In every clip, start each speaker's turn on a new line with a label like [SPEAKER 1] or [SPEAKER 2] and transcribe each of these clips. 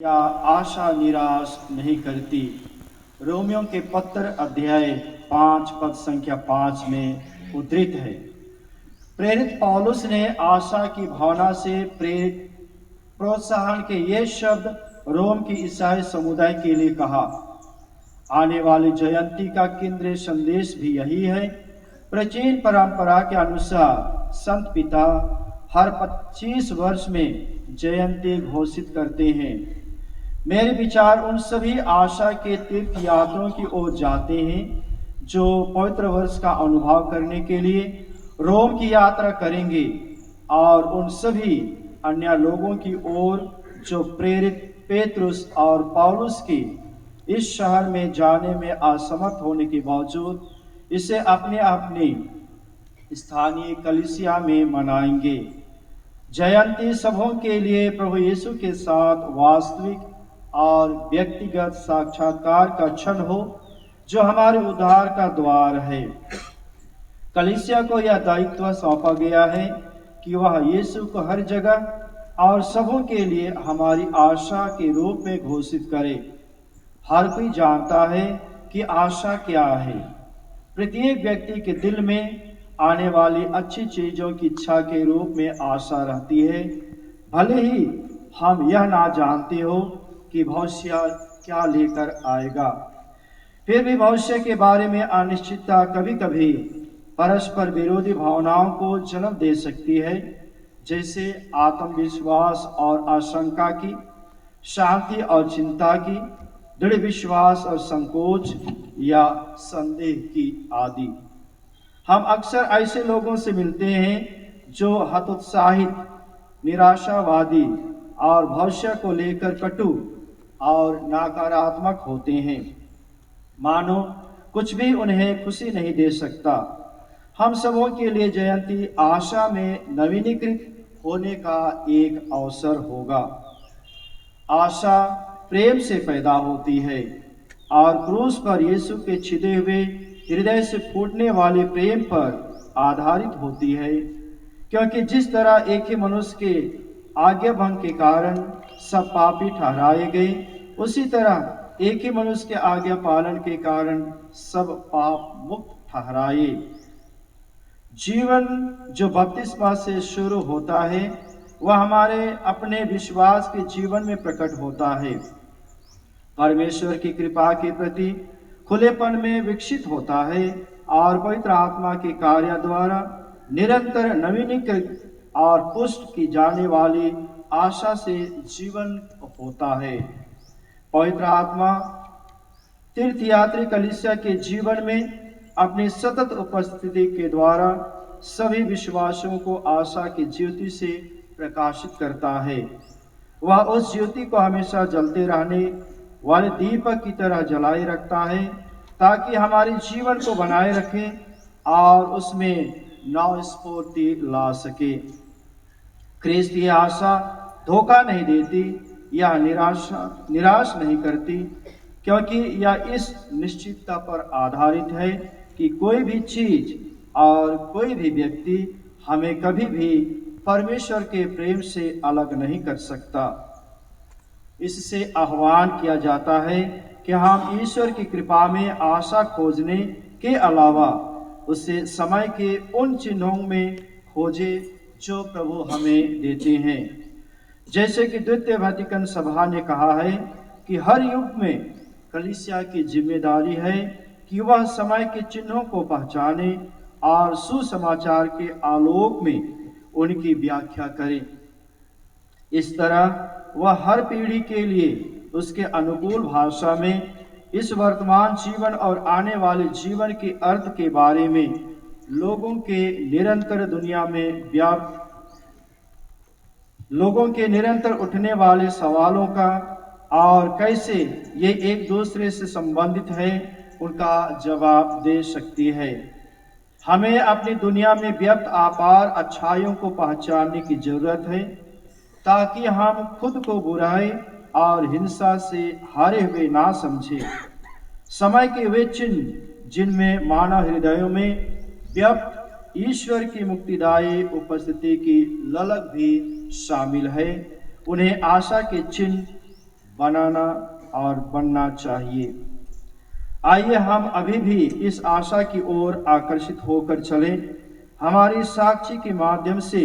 [SPEAKER 1] या आशा निराश नहीं करती। रोमियों के पत्र अध्याय 5 पद संख्या 5 में उद्धृत है। प्रेरित पौलुस ने आशा की भावना से प्रेरित प्रोत्साहन के ये शब्द रोम की ईसाई समुदाय के लिए कहा। आने वाली जयंती का केंद्रीय संदेश भी यही है। प्राचीन परंपरा के अनुसार संत पिता हर 25 वर्ष में जयंती घोषित करते हैं। मेरे विचार उन सभी आशा के तीर्थ यात्रियों की ओर जाते हैं जो पवित्र वर्ष का अनुभव करने के लिए रोम की यात्रा करेंगे, और उन सभी अन्य लोगों की ओर जो प्रेरित पेतरुस और पौलुस के इस शहर में जाने में असमर्थ होने के बावजूद इसे अपने अपने स्थानीय कलीसिया में मनाएंगे। जयंती सबों के लिए प्रभु यीशु के साथ वास्तविक और व्यक्तिगत साक्षात्कार का क्षण हो, जो हमारे उद्धार का द्वार है। कलीसिया को यह दायित्व सौंपा गया है कि वह यीशु को हर जगह और सबों के लिए हमारी आशा के रूप में घोषित करे। हर कोई जानता है कि आशा क्या है। प्रत्येक व्यक्ति के दिल में आने वाली अच्छी चीजों की इच्छा के रूप में आशा रहती है, भले ही हम यह ना जानते हो कि भविष्य क्या लेकर आएगा। फिर भी भविष्य के बारे में अनिश्चितता कभी कभी परस्पर विरोधी भावनाओं को जन्म दे सकती है, जैसे आत्मविश्वास और आशंका की, शांति और चिंता की, दृढ़ विश्वास और संकोच या संदेह की आदि। हम अक्सर ऐसे लोगों से मिलते हैं जो हतोत्साहित, निराशावादी और भविष्य को लेकर कटु और नकारात्मक होते हैं, मानो कुछ भी उन्हें खुशी नहीं दे सकता। हम सबों के लिए जयंती आशा में नवीनीकृत होने का एक अवसर होगा। आशा प्रेम से पैदा होती है और क्रूस पर यीशु के छिदे हुए हृदय से फूटने वाले प्रेम पर आधारित होती है, क्योंकि जिस तरह एक ही मनुष्य के आज्ञा भंग के कारण सब पापी ठहराए गए, उसी तरह एक ही मनुष्य के आज्ञा पालन के कारण सब पाप मुक्त ठहराए। जीवन जो बपतिस्मा से शुरू होता है वह हमारे अपने विश्वास के जीवन में प्रकट होता है। परमेश्वर की कृपा के प्रति खुलेपन में विकसित होता है और पवित्र आत्मा के कार्य द्वारा निरंतर नवीनीकृत और पुष्ट की जाने वाली आशा से जीवन होता है। पवित्र आत्मा तीर्थयात्री कलीसिया के जीवन में अपनी सतत उपस्थिति के द्वारा सभी विश्वासियों को आशा की ज्योति से प्रकाशित करता है। वह उस ज्योति को हमेशा जलते रहने वाले दीपक की तरह जलाए रखता है, ताकि हमारे जीवन को बनाए रखे और उसमें नव स्फूर्ति ला सके। ख्रिस्त की आशा धोखा नहीं देती या निराश नहीं करती, क्योंकि यह इस निश्चितता पर आधारित है कि कोई भी चीज और कोई भी व्यक्ति हमें कभी भी परमेश्वर के प्रेम से अलग नहीं कर सकता। इससे आह्वान किया जाता है कि हम ईश्वर की कृपा में आशा खोजने के अलावा उसे समय के उन चिन्हों में खोजे जो प्रभु हमें देते हैं। जैसे कि द्वितीय वैटिकन सभा ने कहा है कि हर युग में कलीसिया की जिम्मेदारी है कि वह समय के चिन्हों को पहचाने और सुसमाचार के आलोक में उनकी व्याख्या करे। इस तरह वह हर पीढ़ी के लिए उसके अनुकूल भाषा में इस वर्तमान जीवन और आने वाले जीवन के अर्थ के बारे में लोगों के निरंतर उठने वाले सवालों का और कैसे ये एक दूसरे से संबंधित है उनका जवाब दे सकती है। हमें अपनी दुनिया में व्यक्त अपार अच्छाइयों को पहचानने की जरूरत है, ताकि हम खुद को बुराई और हिंसा से हारे हुए ना समझे। समय के वे चिन्ह जिनमें मानव हृदयों में व्यक्त ईश्वर की मुक्तिदायी उपस्थिति की ललक भी शामिल है, उन्हें आशा के चिन्ह बनाना और बनना चाहिए। आइए हम अभी भी इस आशा की ओर आकर्षित होकर चलें। हमारी साक्षी के माध्यम से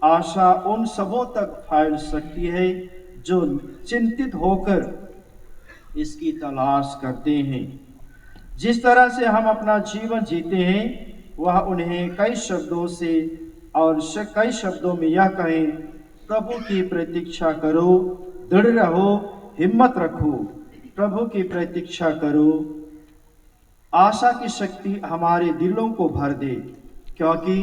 [SPEAKER 1] आशा उन सबों तक फैल सकती है जो चिंतित होकर इसकी तलाश करते हैं। जिस तरह से हम अपना जीवन जीते हैं, वह उन्हें कई शब्दों से और कई शब्दों में यह कहें, प्रभु की प्रतीक्षा करो, दृढ़ रहो, हिम्मत रखो, प्रभु की प्रतीक्षा करो। आशा की शक्ति हमारे दिलों को भर दे, क्योंकि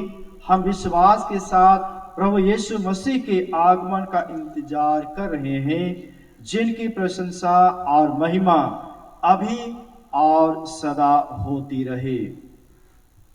[SPEAKER 1] हम विश्वास के साथ प्रभु यीशु मसीह के आगमन का इंतजार कर रहे हैं, जिनकी प्रशंसा और महिमा अभी और सदा होती रहे।